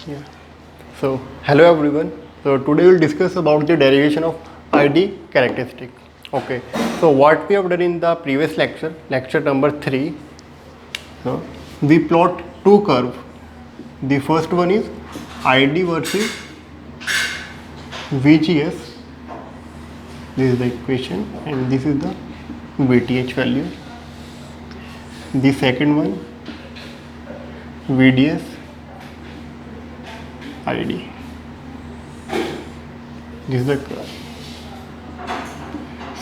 Yeah. So hello everyone. So today we'll discuss about the derivation of ID characteristic. Okay. So what we have done in the previous lecture, lecture number 3, so we plot two curves. The first one is ID versus VGS. This is the equation and this is the VTH value. The second one VDS ID. This is the curve.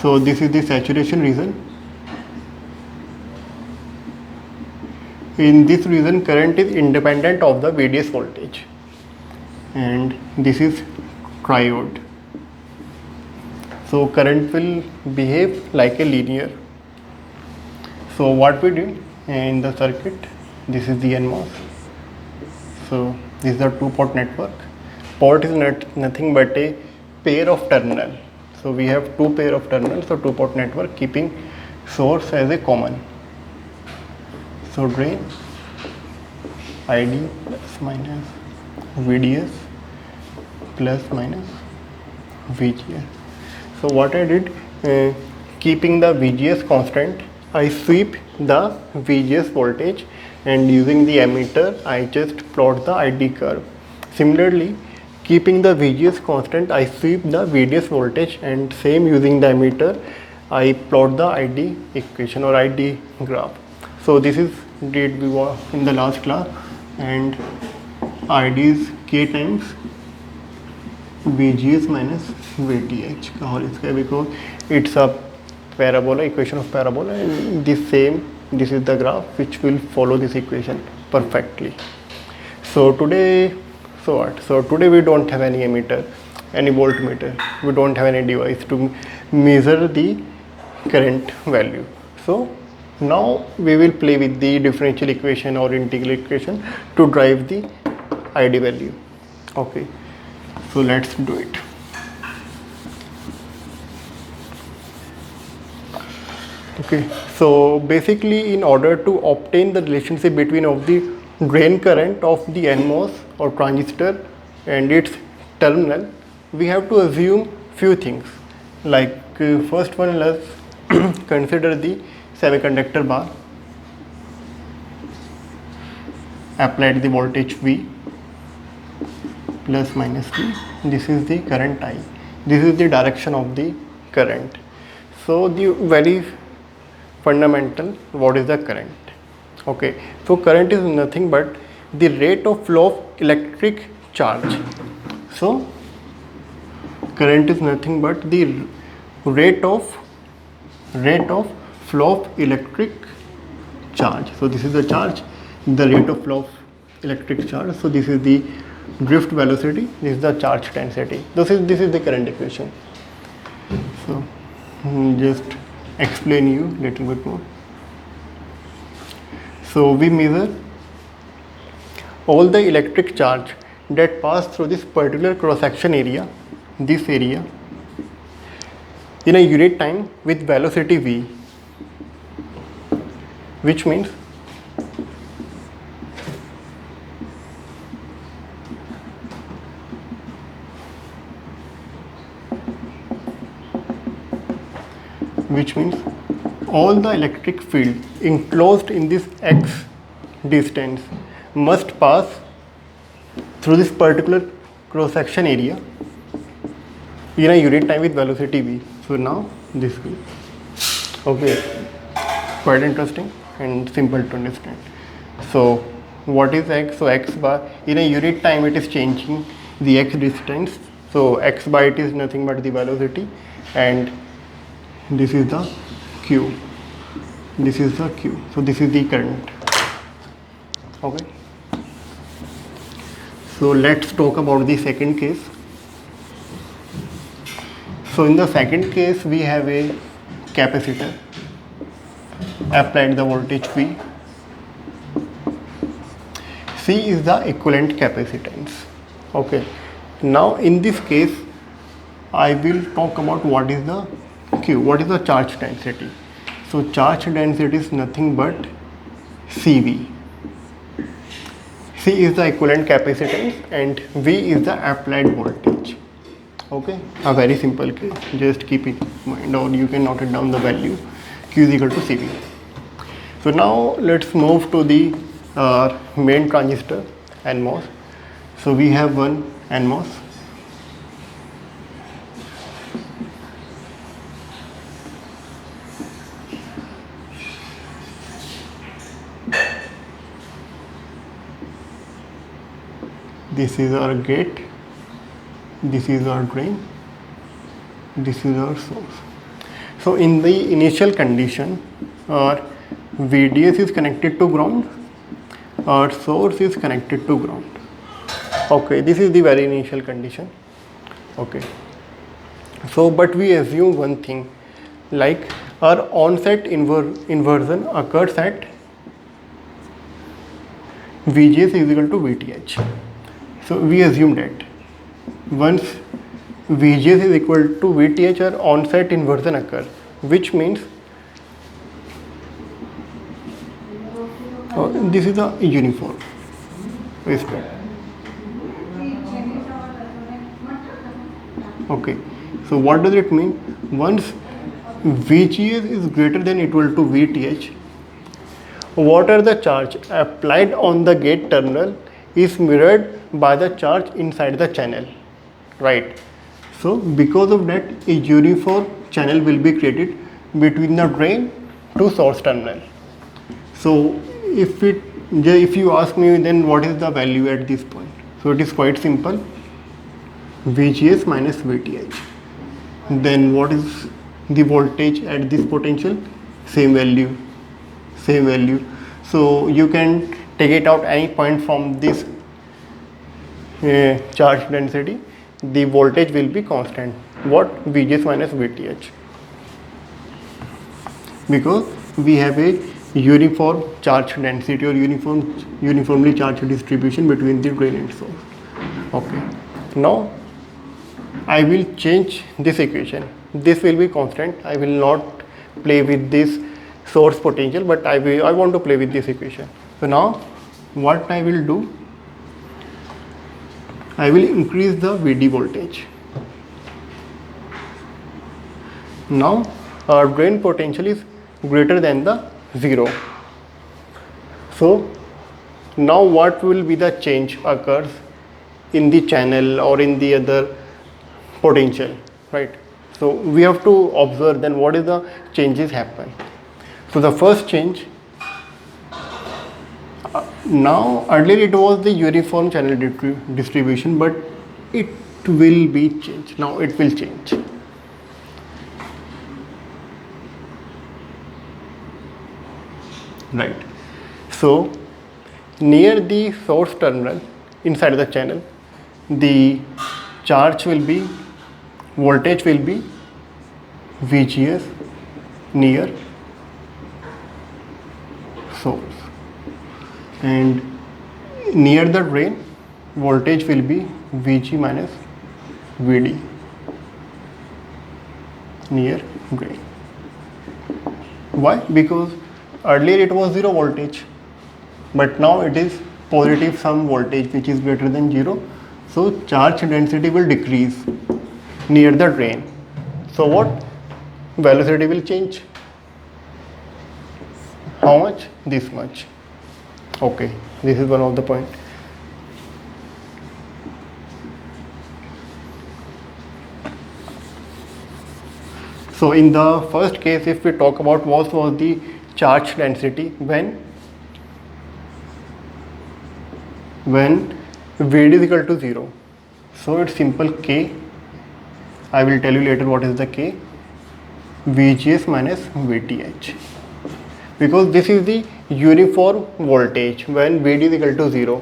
So this is the saturation region. In this region, current is independent of the VDS voltage, and this is triode. So current will behave like a linear. So what we did in the circuit, this is the NMOS. So this is the two-port network. Port is nothing but a pair of terminal. So we have two pair of terminals, so two-port network keeping source as a common. So drain ID plus minus VDS plus minus VGS. So what I did, keeping the VGS constant, I sweep the VGS voltage, and using the ammeter I just plot the ID curve. Similarly, keeping the VGS constant, I sweep the VDS voltage, and same using the ammeter I plot the ID equation or ID graph. So this is did we were in the last class, and ID is K times VGS minus VTH का whole square, because it's a parabola, equation of parabola, and this is the graph which will follow this equation perfectly. So today, today we don't have any ammeter, any voltmeter, we don't have any device to measure the current value. So now we will play with the differential equation or integral equation to drive the ID value. Okay, so let's do it. Okay, so basically in order to obtain the relationship between of the drain current of the NMOS or transistor and its terminal, we have to assume few things. Like first one, let's consider the semiconductor bar, applied the voltage V plus minus V. This is the current I. This is the direction of the current. So the very fundamental, what is the current? Okay, so current is nothing but the rate of flow of electric charge. So current is nothing but the rate of flow of electric charge. So this is the charge, the rate of flow of electric charge. So this is the drift velocity, this is the charge density. This is the current equation. So just explain you little bit more. So we measure all the electric charge that pass through this particular cross section area, this area, in a unit time with velocity v, which means all the electric field enclosed in this x distance must pass through this particular cross section area in a unit time with velocity v. So now this will, okay, quite interesting and simple to understand. So what is x? So x bar, in a unit time it is changing the x distance. So x by it is nothing but the velocity, and this is the q. This is the q. So this is the current. Okay. So let's talk about the second case. So in the second case we have a capacitor, applied the voltage V. C is the equivalent capacitance. Okay. Now in this case I will talk about what is the Q, what is the charge density. So charge density is nothing but CV. C is the equivalent capacitance and V is the applied voltage. Okay, a very simple case, just keep it in mind, or you can note it down the value Q is equal to CV. So now let's move to the main transistor NMOS. So we have one NMOS. This is our gate, this is our drain, this is our source. So in the initial condition, our VDS is connected to ground, our source is connected to ground. Okay, this is the very initial condition. Okay, so but we assume one thing, like our onset inversion occurs at VGS is equal to VTH. So we assume that once VGS is equal to VTH, our onset inversion occurs, which means this is a uniform waveform. Okay, so what does it mean? Once VGS is greater than equal to VTH, what are the charge applied on the gate terminal is mirrored by the charge inside the channel, right? So because of that, a uniform channel will be created between the drain to source terminal. So if you ask me, then what is the value at this point? So it is quite simple, VGS minus VTH. Then what is the voltage at this potential? Same value. So you can take it out any point from this charge density, the voltage will be constant. What? VGS minus VTH, because we have a uniform charge density or uniformly charged distribution between the drain and source. Okay, now I will change this equation. This will be constant. I will not play with this source potential, but I want to play with this equation. So now what I will do, I will increase the VD voltage. Now our drain potential is greater than the 0. So now what will be the change occurs in the channel or in the other potential, right? So we have to observe then what is the changes happen. So the first change, now earlier it was the uniform channel distribution, but it will be changed. Now it will change. Right. So near the source terminal inside the channel, the charge will be, voltage will be VGS near source, and near the drain voltage will be VG minus VD near drain. Why? Because earlier it was 0 voltage, but now it is positive some voltage which is greater than 0. So charge density will decrease near the drain. So what? Velocity will change. How much? This much. Okay, this is one of the point. So in the first case, if we talk about what was the charge density when VD is equal to 0. So it's simple K. I will tell you later what is the K. VGS minus VTH. Because this is the uniform voltage when VD is equal to 0.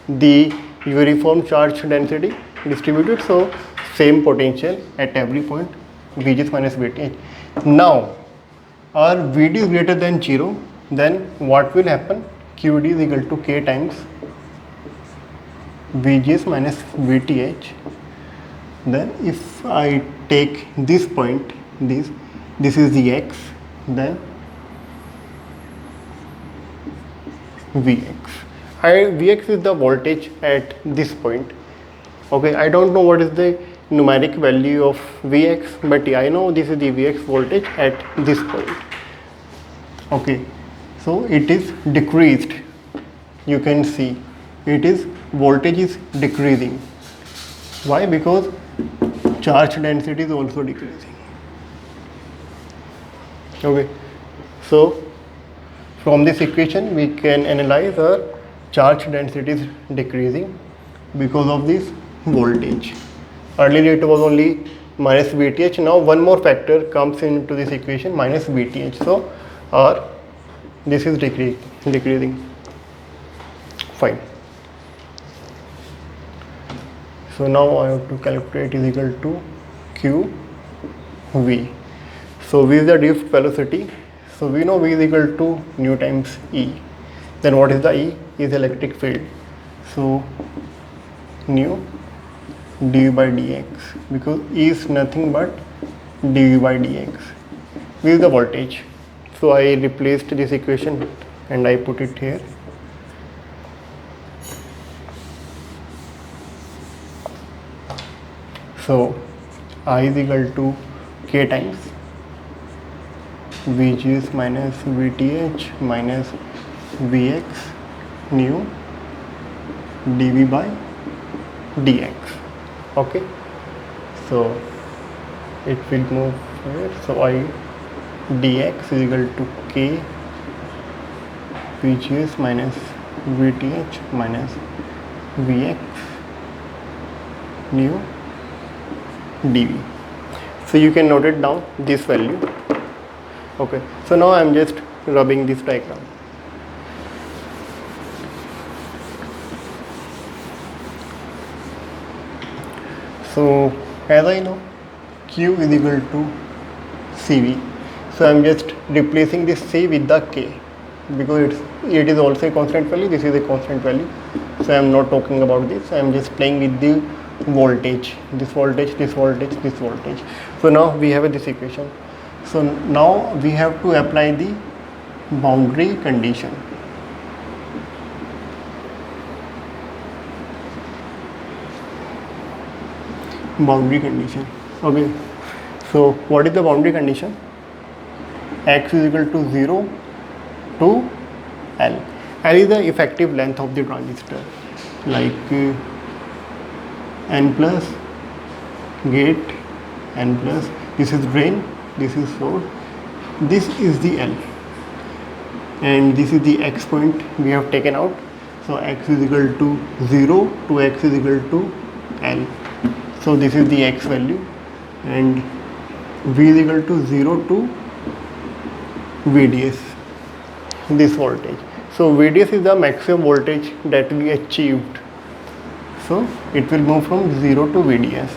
The uniform charge density distributed, so same potential at every point, VGS minus VTH. Now our VD is greater than 0, then what will happen? QD is equal to K times VGS minus VTH. Then if I take this point, this is the X, then Vx. Vx is the voltage at this point. Okay, I don't know what is the numeric value of Vx, but yeah, I know this is the Vx voltage at this point. Okay, so it is decreased. You can see it is voltage is decreasing. Why? Because charge density is also decreasing. Okay, so from this equation we can analyze our charge density is decreasing because of this voltage. Earlier it was only minus Vth. Now one more factor comes into this equation, minus Vth. So our this is decreasing. Fine. So now I have to calculate is equal to q v. So v is the drift velocity. So we know v is equal to nu times E. Then what is the E? Is electric field. So nu dv by dx, because E is nothing but dv by dx. V is the voltage. So I replaced this equation and I put it here. So I is equal to k times Vgs minus Vth minus Vx nu dv by dx. Okay, so it will move here. So I dx is equal to k Vgs minus Vth minus Vx nu dv. So you can note it down, this value. Okay, so now I am just rubbing this diagram. So as I know, q is equal to cv. So I am just replacing this c with the k, because it is also a constant value, this is a constant value. So I am not talking about this, I am just playing with the voltage, this voltage, this voltage, this voltage. So now we have this equation. So now we have to apply the boundary condition. Boundary condition. Okay, so what is the boundary condition? X is equal to 0 to L. L is the effective length of the transistor, like N plus gate, N plus, this is drain, this is source, this is the L, and this is the X point we have taken out. So X is equal to 0 to X is equal to L. So this is the X value, and V is equal to 0 to VDS, this voltage. So VDS is the maximum voltage that we achieved. So it will move from 0 to VDS.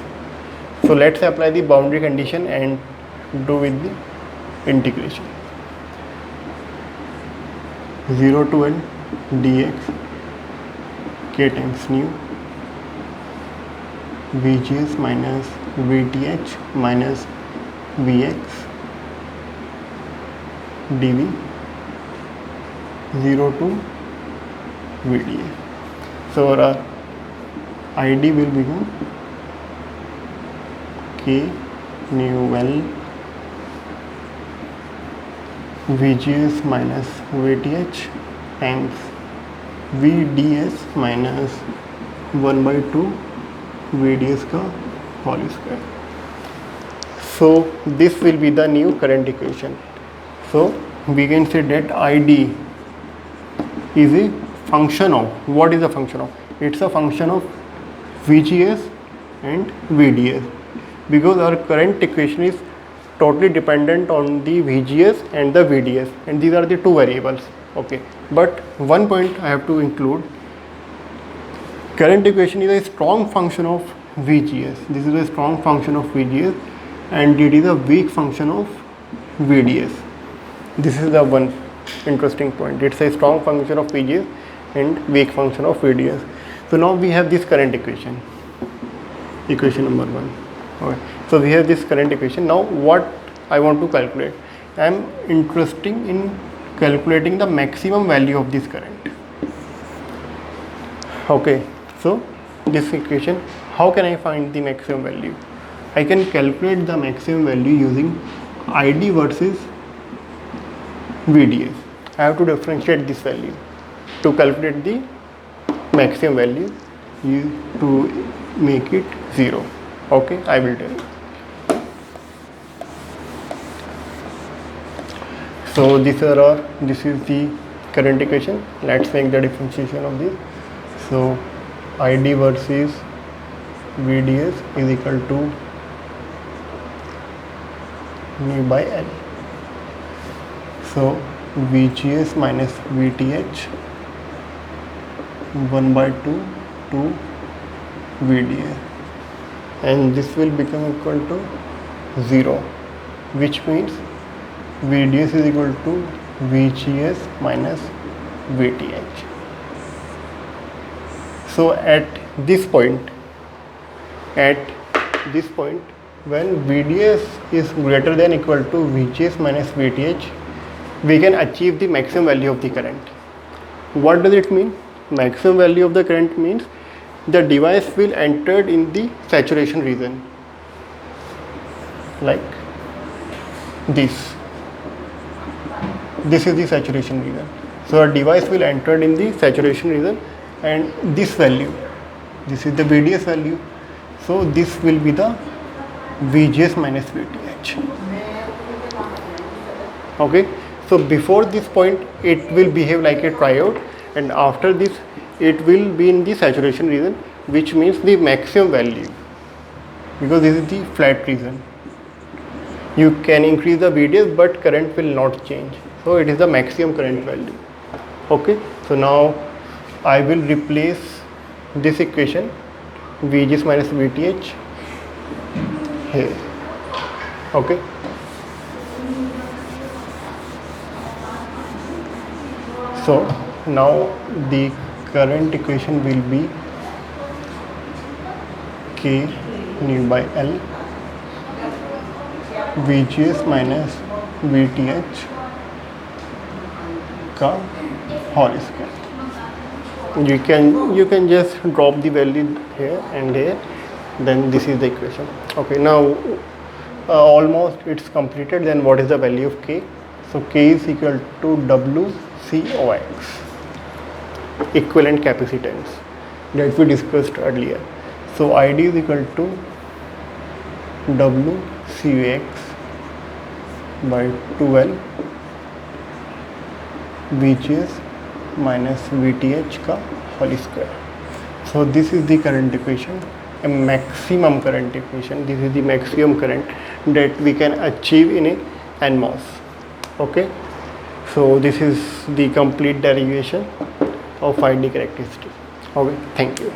So let's apply the boundary condition and do with the integration. 0 to L dx k times nu Vgs minus Vth minus Vx dv 0 to VDS. So our ID will become k nu L Vgs minus Vth times Vds minus 1 by 2 VDS का whole square. So this will be the new current equation. So we can say that ID is a function of, what is a function of? It's a function of VGS and VDS, because our current equation is totally dependent on the VGS and the VDS, and these are the two variables. Okay, but one point I have to include, current equation is a strong function of VGS. This is a strong function of VGS and it is a weak function of VDS. This is the one interesting point. It's a strong function of VGS and weak function of VDS. So now we have this current equation, equation number 1. Okay. So we have this current equation. Now what I want to calculate, I am interested in calculating the maximum value of this current. Okay, so this equation, how can I find the maximum value? I can calculate the maximum value using ID versus VDS. I have to differentiate this value to calculate the maximum value, to make it 0. Okay, I will tell you. So this is the current equation. Let's make the differentiation of this. So ID versus VDS is equal to mu by L. So VGS minus VTH 1 by 2 to VDS, and this will become equal to 0, which means VDS is equal to VGS minus VTH. So at this point, when VDS is greater than equal to VGS minus VTH, we can achieve the maximum value of the current. What does it mean? Maximum value of the current means the device will enter in the saturation region, like this. This is the saturation region. So a device will enter in the saturation region, and this value, this is the VDS value. So this will be the VGS minus VTH. Okay. So before this point, it will behave like a triode, and after this, it will be in the saturation region, which means the maximum value, because this is the flat region. You can increase the VDS, but current will not change. So it is the maximum current value. Okay. So now I will replace this equation VGS minus VTH here. Okay. So now the current equation will be K nu by L VGS minus VTH का whole square. You can just drop the value here and here, then this is the equation. Okay, now almost it's completed. Then what is the value of K? So K is equal to WCOX, equivalent capacitance, that we discussed earlier. So ID is equal to WCOX by 2L VGS minus VTH का whole square. So this is the current equation, a maximum current equation. This is the maximum current that we can achieve in a NMOS. Okay. So this is the complete derivation of ID characteristic. Okay. Thank you.